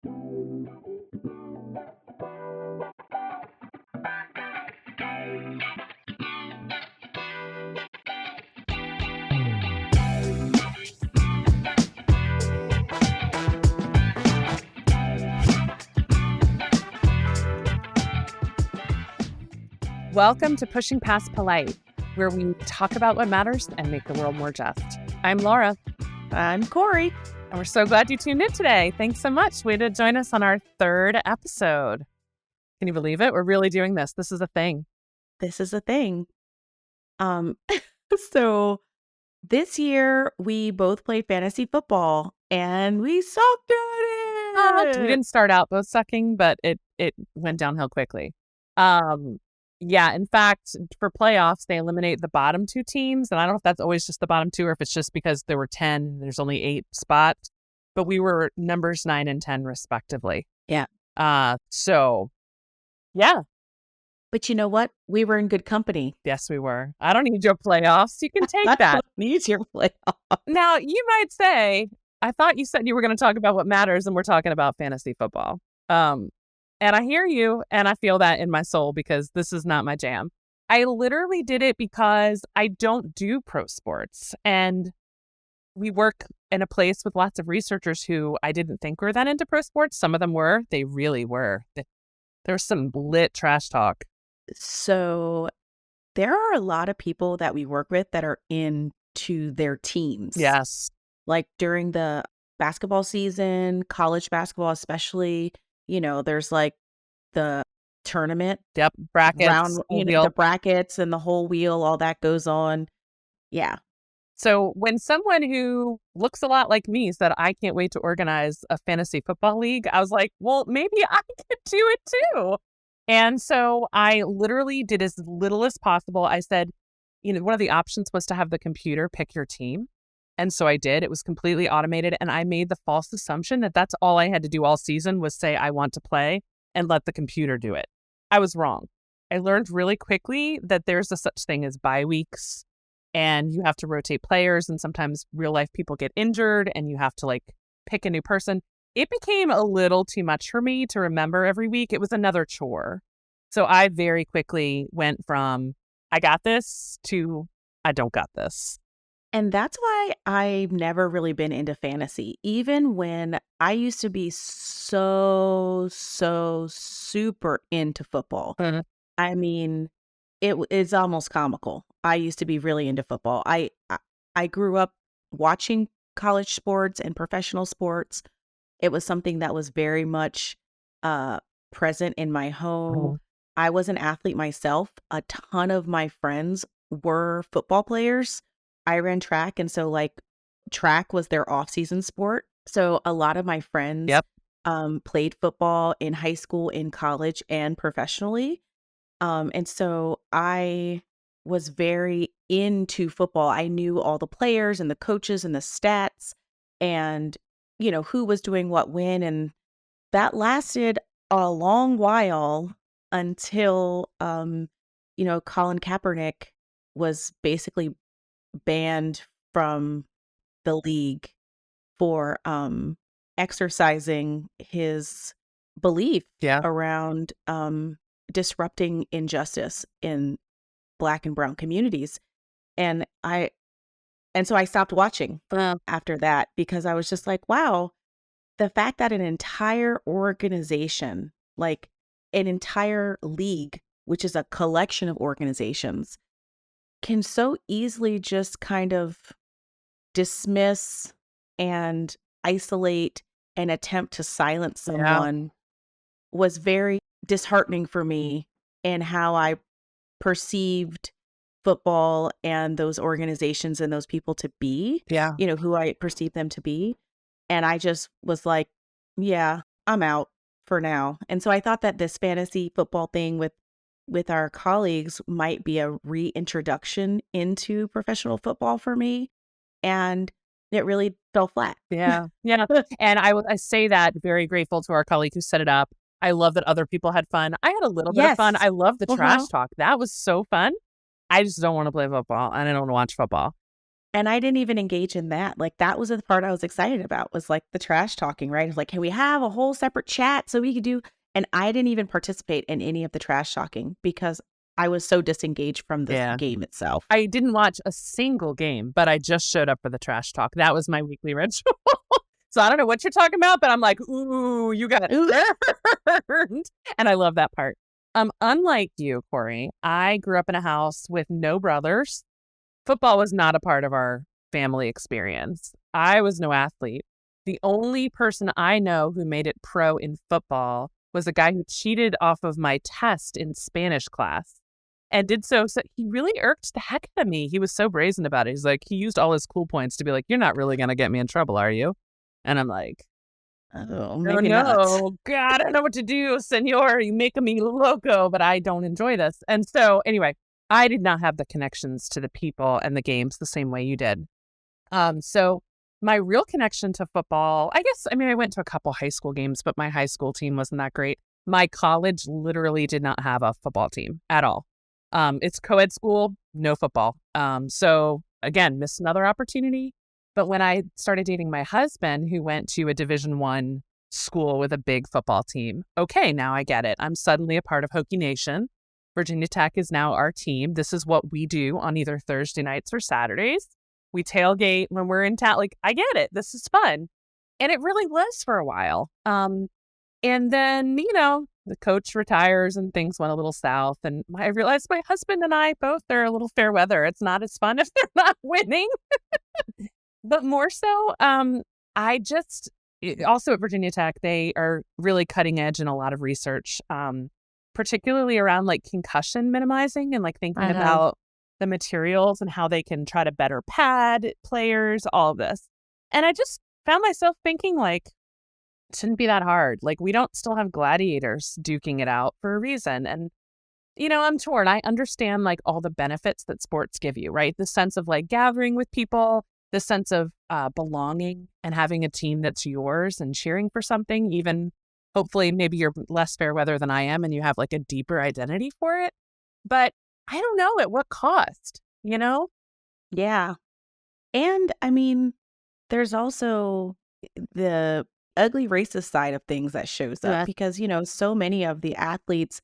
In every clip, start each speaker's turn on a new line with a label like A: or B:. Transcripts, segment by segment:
A: Welcome to Pushing Past Polite, where we talk about what matters and make the world more just. I'm Laura.
B: I'm Kori.
A: And we're so glad you tuned in today. Thanks so much. Way to join us on our third episode. Can you believe it? We're really doing this. This is a thing.
B: This is a thing. So this year we both played fantasy football and we sucked at it.
A: We didn't start out both sucking, but it went downhill quickly. Yeah, in fact, for playoffs, they eliminate the bottom two teams. And I don't know if that's always just the bottom two or if it's just because there were 10 and there's only 8 spots. But we were numbers 9 and 10, respectively.
B: Yeah.
A: So, yeah.
B: But you know what? We were in good company.
A: Yes, we were. I don't need your playoffs. You can take that.
B: I don't need your playoffs.
A: Now, you might say, I thought you said you were going to talk about what matters and we're talking about fantasy football. And I hear you, and I feel that in my soul because this is not my jam. I literally did it because I don't do pro sports. And we work in a place with lots of researchers who I didn't think were that into pro sports. Some of them were. They really were. There was some lit trash talk.
B: So there are a lot of people that we work with that are into their teams.
A: Yes.
B: Like during the basketball season, college basketball especially, you know, there's like the tournament.
A: Yep. Brackets.
B: Round, the brackets and the whole wheel, all that goes on. Yeah.
A: So when someone who looks a lot like me said, I can't wait to organize a fantasy football league, I was like, well, maybe I could do it too. And so I literally did as little as possible. I said, one of the options was to have the computer pick your team. And so I did. It was completely automated. And I made the false assumption that that's all I had to do all season was say, I want to play and let the computer do it. I was wrong. I learned really quickly that there's a such thing as bye weeks and you have to rotate players. And sometimes real life people get injured and you have to pick a new person. It became a little too much for me to remember every week. It was another chore. So I very quickly went from I got this to I don't got this.
B: And that's why I've never really been into fantasy. Even when I used to be so super into football.
A: Mm-hmm.
B: I mean, it's almost comical. I used to be really into football. I grew up watching college sports and professional sports. It was something that was very much present in my home. Mm-hmm. I was an athlete myself. A ton of my friends were football players. I ran track, and so track was their off-season sport. So a lot of my friends played football in high school, in college, and professionally. And so I was very into football. I knew all the players and the coaches and the stats and, who was doing what when. And that lasted a long while until, Colin Kaepernick was basically banned from the league for exercising his belief around disrupting injustice in Black and brown communities. And so I stopped watching after that because I was just like, wow, the fact that an entire organization, like an entire league, which is a collection of organizations, can so easily just kind of dismiss and isolate and attempt to silence someone was very disheartening for me in how I perceived football and those organizations and those people to be, who I perceived them to be. And I just was like, yeah, I'm out for now. And so I thought that this fantasy football thing with our colleagues might be a reintroduction into professional football for me. And it really fell flat.
A: Yeah. And I say that very grateful to our colleague who set it up. I love that other people had fun. I had a little bit of fun. I love the trash talk. That was so fun. I just don't want to play football and I don't want to watch football.
B: And I didn't even engage in that. Like, that was the part I was excited about, was like the trash talking, right? It's like, can we have a whole separate chat so we could do? And I didn't even participate in any of the trash talking because I was so disengaged from the
A: Yeah.
B: game itself.
A: I didn't watch a single game, but I just showed up for the trash talk. That was my weekly ritual. So I don't know what you're talking about, but I'm like, ooh, you got earned. And I love that part. Unlike you, Kori, I grew up in a house with no brothers. Football was not a part of our family experience. I was no athlete. The only person I know who made it pro in football was a guy who cheated off of my test in Spanish class and did so he really irked the heck out of me. He was so brazen about it. He's like, he used all his cool points to be like, you're not really going to get me in trouble, are you? And I'm like,
B: Oh,
A: oh
B: maybe
A: no,
B: not.
A: God, I don't know what to do, senor. You making me loco, but I don't enjoy this. And so anyway, I did not have the connections to the people and the games the same way you did. So my real connection to football, I mean, I went to a couple high school games, but my high school team wasn't that great. My college literally did not have a football team at all. It's co-ed school, no football. So again, missed another opportunity. But when I started dating my husband, who went to a Division I school with a big football team, okay, now I get it. I'm suddenly a part of Hokie Nation. Virginia Tech is now our team. This is what we do on either Thursday nights or Saturdays. We tailgate when we're in town. Like, I get it. This is fun. And it really was for a while. And then, the coach retires and things went a little south. And I realized my husband and I both are a little fair weather. It's not as fun if they're not winning. But more so, also at Virginia Tech, they are really cutting edge in a lot of research, particularly around like concussion minimizing and like thinking about the materials and how they can try to better pad players, all of this. And I just found myself thinking like, it shouldn't be that hard. Like, we don't still have gladiators duking it out for a reason. And, I'm torn. I understand like all the benefits that sports give you, right? The sense of like gathering with people, the sense of belonging and having a team that's yours and cheering for something, even hopefully maybe you're less fair weather than I am and you have like a deeper identity for it. But I don't know at what cost,
B: Yeah. And I mean, there's also the ugly racist side of things that shows up
A: Yeah.
B: because, so many of the athletes,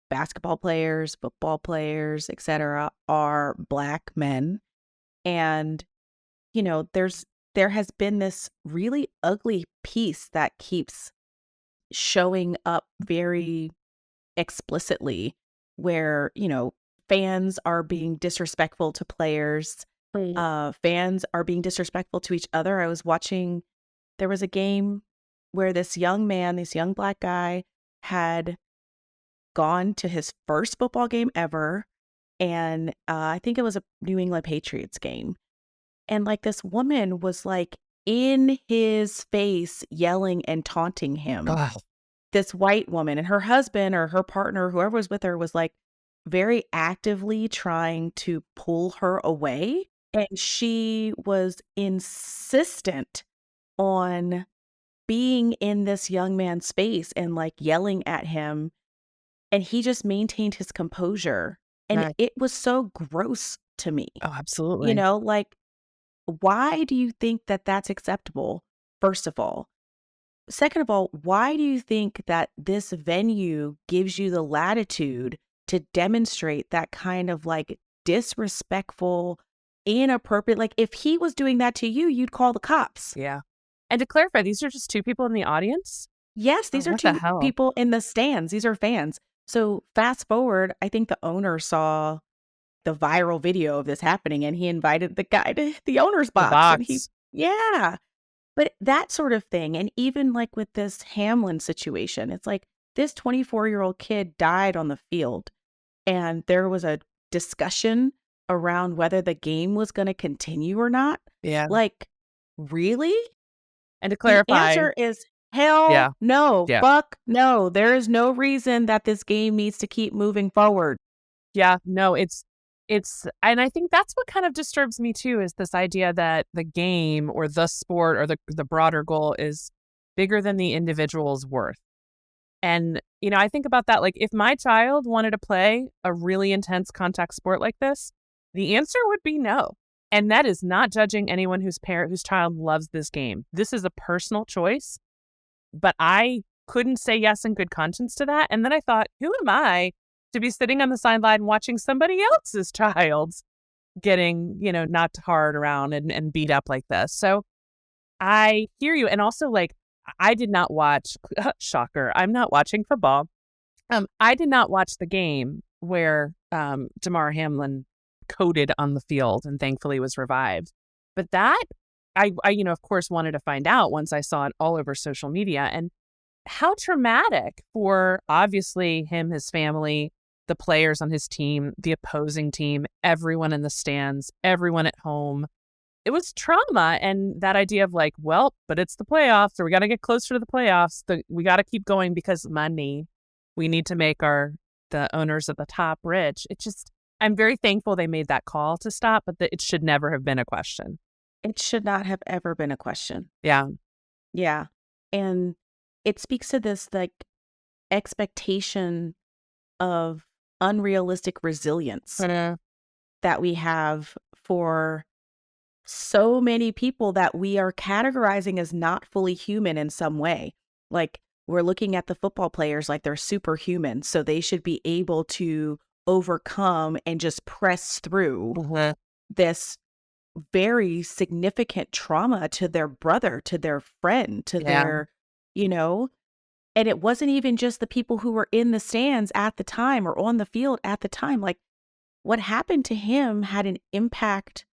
B: basketball players, football players, etc., are Black men. And, there has been this really ugly piece that keeps showing up very explicitly where, fans are being disrespectful to players. Fans are being disrespectful to each other. I was watching, there was a game where this young Black guy had gone to his first football game ever. And I think it was a New England Patriots game. And like this woman was like in his face yelling and taunting him.
A: Ugh.
B: This white woman, and her husband or her partner, whoever was with her, was like very actively trying to pull her away. And she was insistent on being in this young man's space and like yelling at him. And he just maintained his composure. And
A: Right.
B: it was so gross to me.
A: Oh, absolutely.
B: Like, why do you think that that's acceptable, first of all? Second of all, why do you think that this venue gives you the latitude to demonstrate that kind of like disrespectful, inappropriate? Like, if he was doing that to you, you'd call the cops.
A: Yeah. And to clarify, these are just two people in the audience?
B: Yes, these are
A: what the
B: two
A: hell?
B: people in the stands. These are fans. So fast forward, I think the owner saw the viral video of this happening and he invited the guy to the owner's
A: The
B: box. And
A: box.
B: yeah. But that sort of thing. And even like with this Hamlin situation, it's like this 24-year-old kid died on the field. And there was a discussion around whether the game was going to continue or not.
A: Yeah.
B: Like, really?
A: And to
B: The
A: clarify,
B: answer is hell
A: Yeah.
B: no.
A: Yeah.
B: Fuck no. There is no reason that this game needs to keep moving forward.
A: yeah, no, it's, and I think that's what kind of disturbs me too, is this idea that the game or the sport or the broader goal is bigger than the individual's worth. And, I think about that, like if my child wanted to play a really intense contact sport like this, the answer would be no. And that is not judging anyone whose child loves this game. This is a personal choice, but I couldn't say yes in good conscience to that. And then I thought, who am I to be sitting on the sideline watching somebody else's child getting, knocked hard around and beat up like this? So I hear you. And also, like, I did not watch, shocker, I'm not watching football. I did not watch the game where Damar Hamlin coded on the field and thankfully was revived. But that, I of course, wanted to find out once I saw it all over social media. And how traumatic for, obviously, him, his family, the players on his team, the opposing team, everyone in the stands, everyone at home. It was trauma. And that idea of like, well, but it's the playoffs, or we got to get closer to the playoffs. We got to keep going because money. We need to make the owners at the top rich. I'm very thankful they made that call to stop, but it should never have been a question.
B: It should not have ever been a question.
A: Yeah.
B: Yeah. And it speaks to this like expectation of unrealistic resilience that we have for so many people that we are categorizing as not fully human in some way. Like, we're looking at the football players like they're superhuman, so they should be able to overcome and just press through this very significant trauma to their brother, to their friend, to their, and it wasn't even just the people who were in the stands at the time or on the field at the time. Like, what happened to him had an impact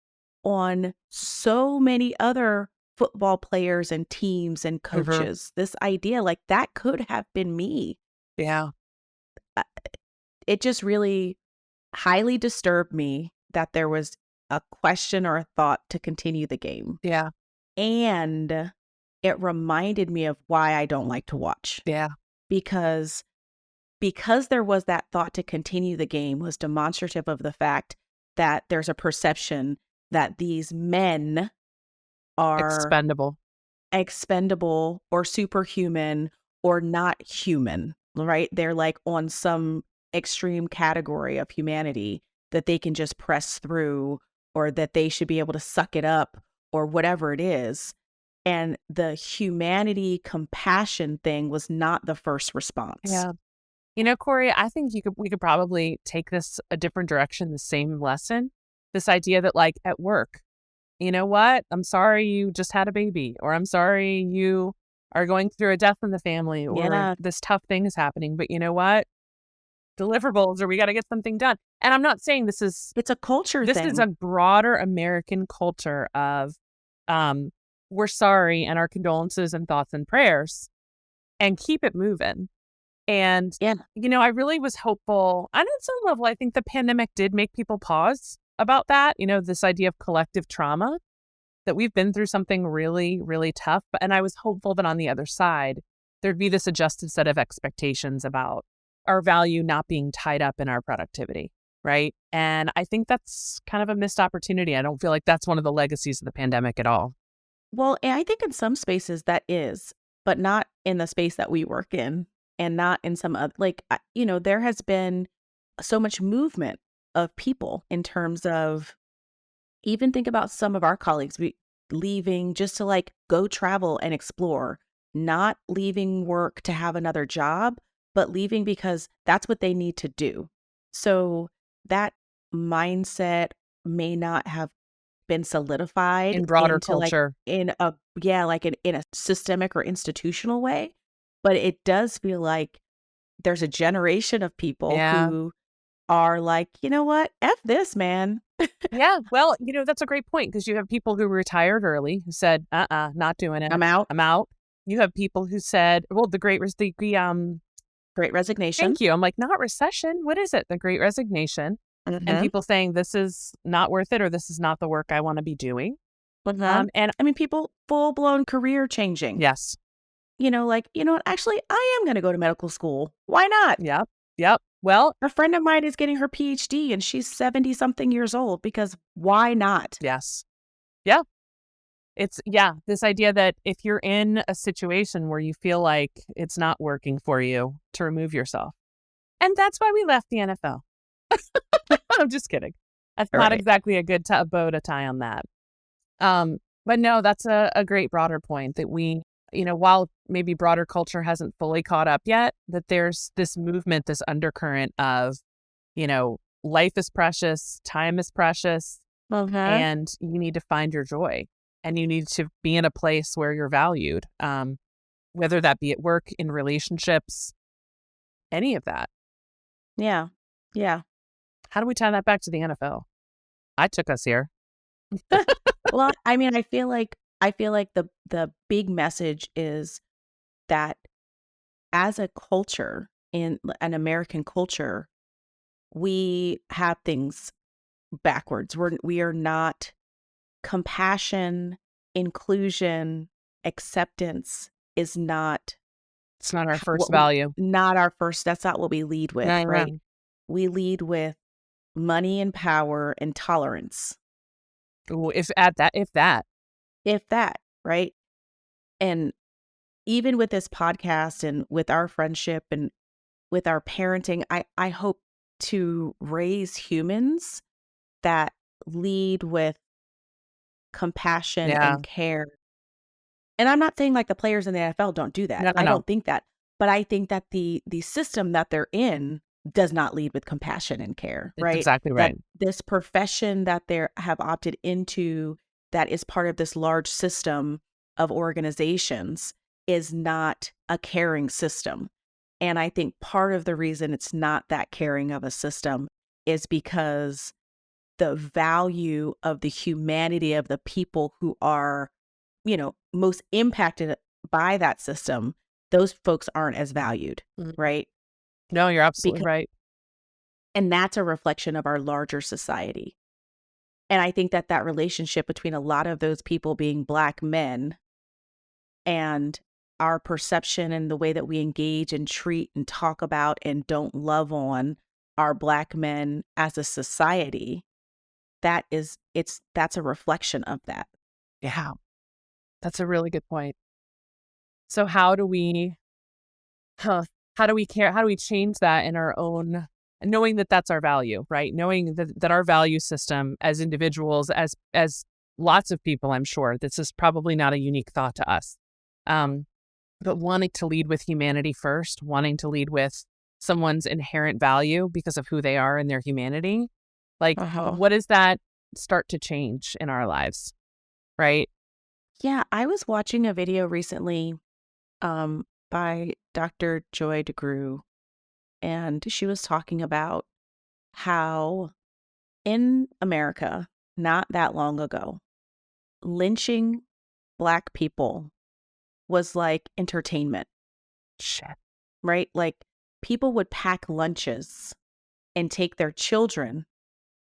B: on so many other football players and teams and coaches. This idea, like, that could have been me.
A: Yeah.
B: It just really highly disturbed me that there was a question or a thought to continue the game.
A: Yeah.
B: And it reminded me of why I don't like to watch.
A: Yeah.
B: Because there was that thought to continue the game was demonstrative of the fact that there's a perception that these men are expendable or superhuman or not human, right? They're like on some extreme category of humanity that they can just press through, or that they should be able to suck it up, or whatever it is. And the humanity compassion thing was not the first response.
A: Yeah. Kori, I think we could probably take this a different direction, the same lesson. This idea that, like, at work, you know what? I'm sorry you just had a baby, or I'm sorry you are going through a death in the family, or this tough thing is happening. But you know what? Deliverables, or we got to get something done. And I'm not saying it's
B: a culture thing.
A: This is a broader American culture of we're sorry and our condolences and thoughts and prayers, and keep it moving. And, I really was hopeful. And on some level, I think the pandemic did make people pause about that. This idea of collective trauma, that we've been through something really, really tough. And I was hopeful that on the other side, there'd be this adjusted set of expectations about our value not being tied up in our productivity. Right. And I think that's kind of a missed opportunity. I don't feel like that's one of the legacies of the pandemic at all.
B: Well, and I think in some spaces that is, but not in the space that we work in, and not in some other, there has been so much movement of people in terms of, even think about some of our colleagues leaving just to like go travel and explore, not leaving work to have another job, but leaving because that's what they need to do. So that mindset may not have been solidified
A: in broader culture,
B: in a systemic or institutional way, but it does feel like there's a generation of people who are like, you know what, F this, man.
A: Yeah, well, that's a great point, because you have people who retired early who said, not doing it.
B: I'm out.
A: You have people who said, well, the Great Resignation. Thank you. I'm like, not recession. What is it? The Great Resignation. And people saying this is not worth it, or this is not the work I want to be doing.
B: And I mean, people full-blown career changing.
A: Yes.
B: Actually, I am going to go to medical school. Why not?
A: Yep. Well,
B: a friend of mine is getting her PhD and she's 70-something years old, because why not?
A: Yes. Yeah. It's, this idea that if you're in a situation where you feel like it's not working for you, to remove yourself. And that's why we left the NFL. I'm just kidding. That's not
B: Right.
A: exactly a good bow to tie on that. But no, that's a great broader point that we, while maybe broader culture hasn't fully caught up yet, that there's this movement, this undercurrent of, life is precious, time is precious,
B: Uh-huh.
A: and you need to find your joy, and you need to be in a place where you're valued, whether that be at work, in relationships, any of that.
B: Yeah. Yeah.
A: How do we tie that back to the NFL? I took us here.
B: Well, I mean, I feel like the big message is that as a culture, in an American culture, we have things backwards. We are not compassion, inclusion, acceptance is not
A: It's not our first
B: what we
A: value.
B: not our first. That's not what we lead with,
A: No,
B: right?
A: no.
B: We lead with money and power and tolerance,
A: Ooh, if that.
B: if that, right? And even with this podcast and with our friendship and with our parenting, I hope to raise humans that lead with compassion
A: Yeah.
B: and care. And I'm not saying like the players in the NFL don't do that.
A: No, no,
B: I
A: no.
B: don't think that. But I think that the system that they're in does not lead with compassion and care,
A: It's
B: right?
A: exactly
B: That
A: right.
B: this profession that they have opted into, that is part of this large system of organizations, is not a caring system. And I think part of the reason it's not that caring of a system is because the value of the humanity of the people who are, most impacted by that system, those folks aren't as valued,
A: Mhm.
B: right?
A: No, you're absolutely
B: Because,
A: right.
B: and that's a reflection of our larger society. And I think that that relationship between a lot of those people being Black men and our perception and the way that we engage and treat and talk about and don't love on our Black men as a society, that's a reflection of that.
A: Yeah, that's a really good point. So how do we, how do we care? How do we change that in our own, knowing that that's our value, right? Knowing that our value system as individuals, as lots of people, I'm sure this is probably not a unique thought to us. Um, but wanting to lead with humanity first, wanting to lead with someone's inherent value because of who they are and their humanity. Like,
B: Uh-huh.
A: what does that start to change in our lives, right?
B: Yeah, I was watching a video recently by Dr. Joy DeGruy, and she was talking about how in America, not that long ago, lynching Black people was like entertainment,
A: Shit.
B: right? Like people would pack lunches and take their children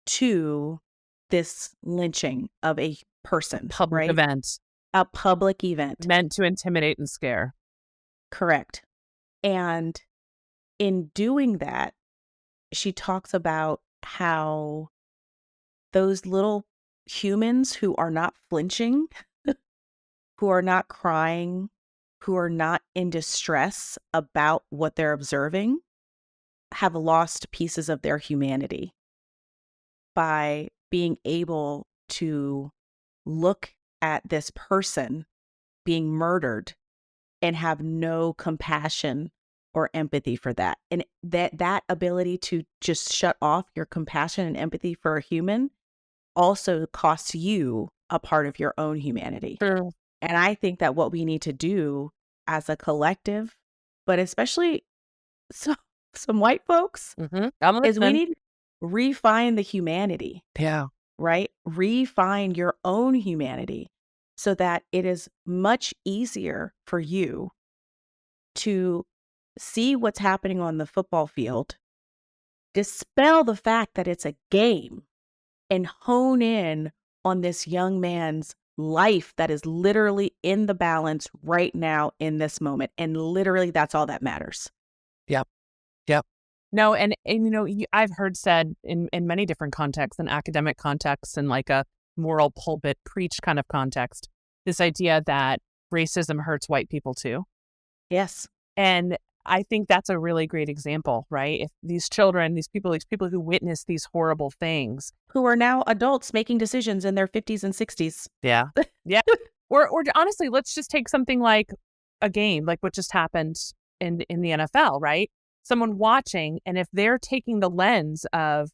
B: to this lynching of a person,
A: Public
B: right?
A: events
B: A public event.
A: meant to intimidate and scare.
B: Correct. And in doing that, she talks about how those little humans who are not flinching, who are not crying, who are not in distress about what they're observing, have lost pieces of their humanity by being able to look at this person being murdered and have no compassion or empathy for that. And that ability to just shut off your compassion and empathy for a human also costs you a part of your own humanity.
A: True.
B: And I think that what we need to do as a collective, but especially some, some white folks,
A: I'm
B: is we
A: listening.
B: need to refine the humanity,
A: Yeah.
B: right? Refine your own humanity so that it is much easier for you to see what's happening on the football field, dispel the fact that it's a game, and hone in on this young man's life that is literally in the balance right now in this moment. And literally, that's all that matters.
A: Yep. Yep. No, and I've heard said in many different contexts, in academic contexts, and like a moral pulpit preach kind of context, this idea that racism hurts white people too.
B: Yes.
A: And I think that's a really great example, right? If these children, these people who witness these horrible things,
B: Who are now adults making decisions in their 50s and 60s.
A: yeah, yeah, or honestly, let's just take something like a game, like what just happened in the NFL, right? Someone watching, and if they're taking the lens of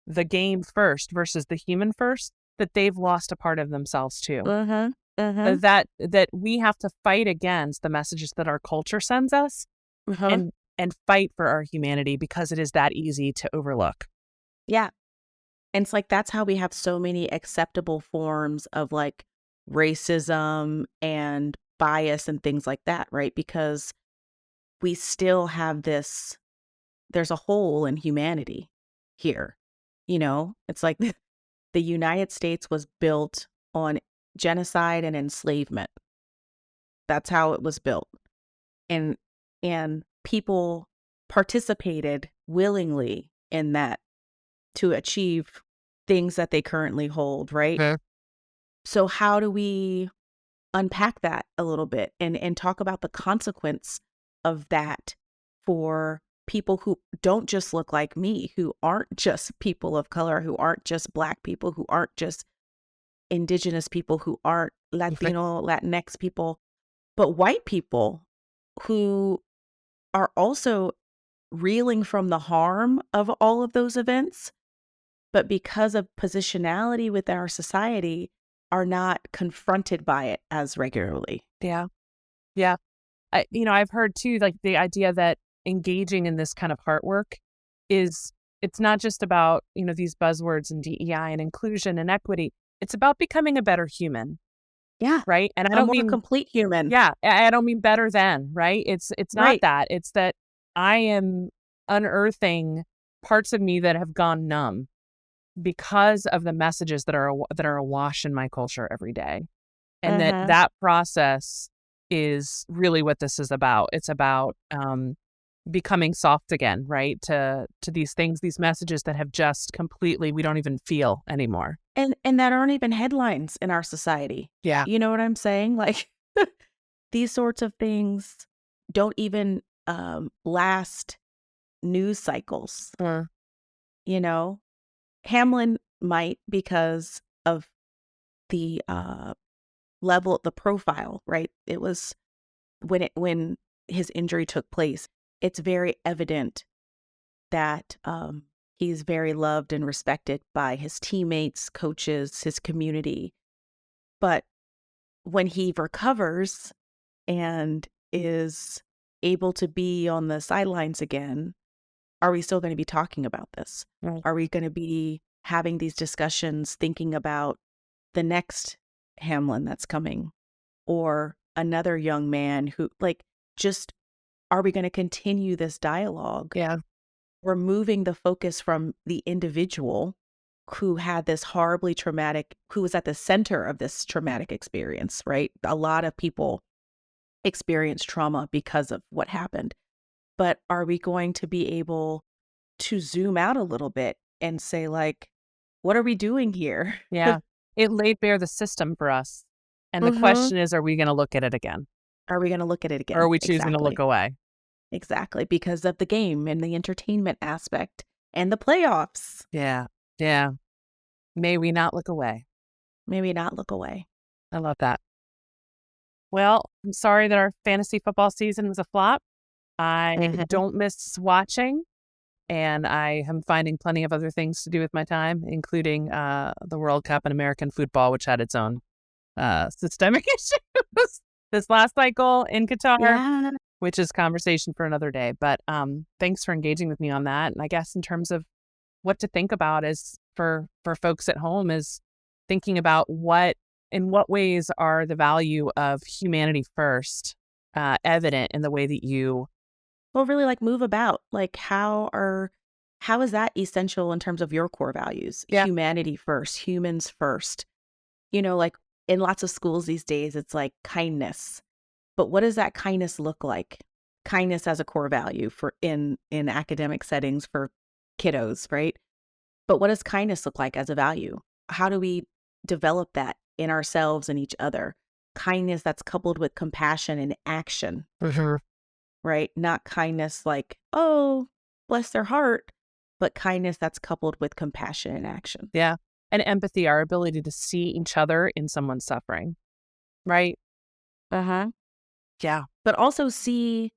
A: the game first versus the human first, that they've lost a part of themselves too.
B: Uh-huh. Uh-huh.
A: That we have to fight against the messages that our culture sends us,
B: Uh-huh.
A: and fight for our humanity because it is that easy to overlook.
B: Yeah. And it's like that's how we have so many acceptable forms of like racism and bias and things like that, right? Because we still have this, there's a hole in humanity here. It's like the United States was built on genocide and enslavement. That's how it was built. And people participated willingly in that to achieve things that they currently hold, right?
A: Yeah.
B: So how do we unpack that a little bit and talk about the consequence of that for people who don't just look like me, who aren't just people of color, who aren't just Black people, who aren't just Indigenous people, who aren't Latino, Latinx people, but white people who are also reeling from the harm of all of those events, but because of positionality within our society, are not confronted by it as regularly.
A: Yeah. Yeah. I've heard too, like the idea that engaging in this kind of heart work it's not just about, these buzzwords and DEI and inclusion and equity. It's about becoming a better human,
B: Yeah.
A: right? And I
B: A
A: don't
B: more
A: mean,
B: complete human.
A: yeah, I don't mean better than, right? It's not
B: Right.
A: that. It's that I am unearthing parts of me that have gone numb because of the messages that are awash in my culture every day. And
B: Uh-huh.
A: that process is really what this is about. It's about becoming soft again, right? To these things, these messages that have just completely, we don't even feel anymore.
B: And that aren't even headlines in our society.
A: Yeah.
B: You know what I'm saying? Like these sorts of things don't even last news cycles.
A: Uh,
B: Hamlin might because of the level, the profile, right? It was when his injury took place, it's very evident that he's very loved and respected by his teammates, coaches, his community. But when he recovers and is able to be on the sidelines again, are we still going to be talking about this?
A: Right.
B: Are we going to be having these discussions thinking about the next Hamlin that's coming or another young man who, like, just are we going to continue this dialogue?
A: Yeah.
B: Removing the focus from the individual who had this horribly traumatic, who was at the center of this traumatic experience, right? A lot of people experience trauma because of what happened. But are we going to be able to zoom out a little bit and say, like, what are we doing here?
A: Yeah. It laid bare the system for us. And the
B: Mm-hmm.
A: question is, are we going to look at it again?
B: Are we going to look at it
A: Or
B: again?
A: are we choosing to look
B: Exactly.
A: away?
B: Exactly. Because of the game and the entertainment aspect and the playoffs.
A: Yeah. Yeah. May we not look away.
B: Maybe not look away.
A: I love that. Well, I'm sorry that our fantasy football season was a flop. I
B: Mm-hmm.
A: don't miss watching, and I am finding plenty of other things to do with my time, including the World Cup and American football, which had its own systemic issues this last cycle in Qatar,
B: Yeah.
A: which is conversation for another day. But thanks for engaging with me on that. And I guess in terms of what to think about is for folks at home is thinking about in what ways are the value of humanity first evident in the way that you.
B: Well, really, like, move about. Like, how is that essential in terms of your core values?
A: Yeah.
B: Humanity first, humans first. Like in lots of schools these days, it's like kindness. But what does that kindness look like? Kindness as a core value for in academic settings for kiddos, right? But what does kindness look like as a value? How do we develop that in ourselves and each other? Kindness that's coupled with compassion and action.
A: Mhm.
B: right? Not kindness like, oh, bless their heart, but kindness that's coupled with compassion and action.
A: Yeah. And empathy, our ability to see each other in someone's suffering, right?
B: Uh-huh.
A: Yeah.
B: But also see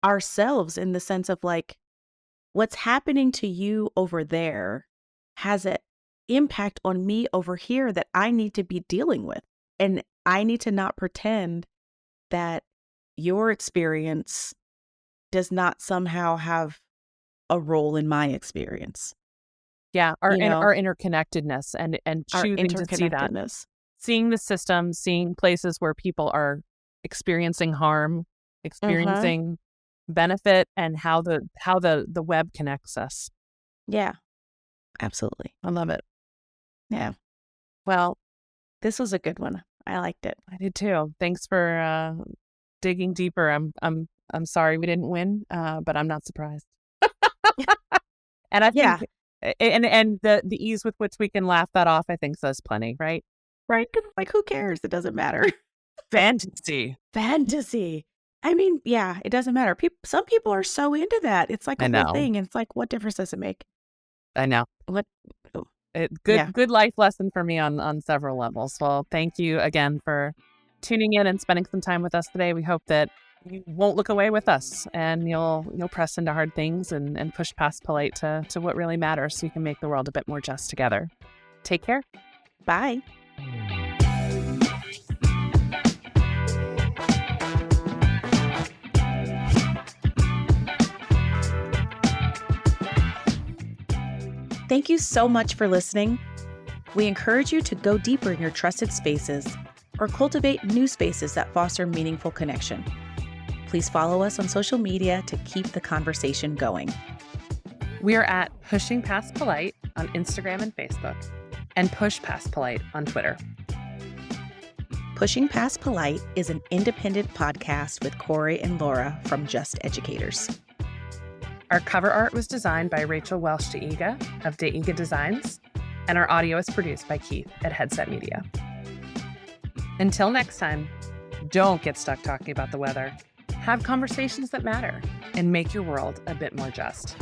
B: ourselves in the sense of like, what's happening to you over there has an impact on me over here that I need to be dealing with. And I need to not pretend that your experience does not somehow have a role in my experience.
A: Yeah. Our
B: You know,
A: our interconnectedness and
B: our
A: choosing to see that.
B: interconnectedness.
A: Seeing the system, seeing places where people are experiencing harm,
B: Uh-huh.
A: experiencing benefit, and how the web connects us.
B: Yeah, absolutely.
A: I love it.
B: Yeah.
A: Well,
B: This was a good one. I liked it.
A: I did too. Thanks for digging deeper. I'm sorry we didn't win, but I'm not surprised. And I
B: Yeah.
A: think, and the ease with which we can laugh that off, I think says plenty, right?
B: Right? 'Cause like, who cares? It doesn't matter.
A: Fantasy.
B: Fantasy. I mean, yeah, it doesn't matter. Some people are so into that. It's like a
A: I
B: whole
A: know.
B: thing. And it's like, what difference does it make?
A: I know.
B: What? Oh, yeah.
A: Good life lesson for me on several levels. Well, thank you again for tuning in and spending some time with us today. We hope that you won't look away with us and you'll press into hard things and push past polite to what really matters so you can make the world a bit more just together. Take care.
B: Bye. Thank you so much for listening. We encourage you to go deeper in your trusted spaces or cultivate new spaces that foster meaningful connection. Please follow us on social media to keep the conversation going.
A: We are at Pushing Past Polite on Instagram and Facebook, and Push Past Polite on Twitter.
B: Pushing Past Polite is an independent podcast with Kori and Laura from Just Educators.
A: Our cover art was designed by Rachel Welsh DeIga of DeIga Designs, and our audio is produced by Keith at Headset Media. Until next time, don't get stuck talking about the weather. Have conversations that matter and make your world a bit more just.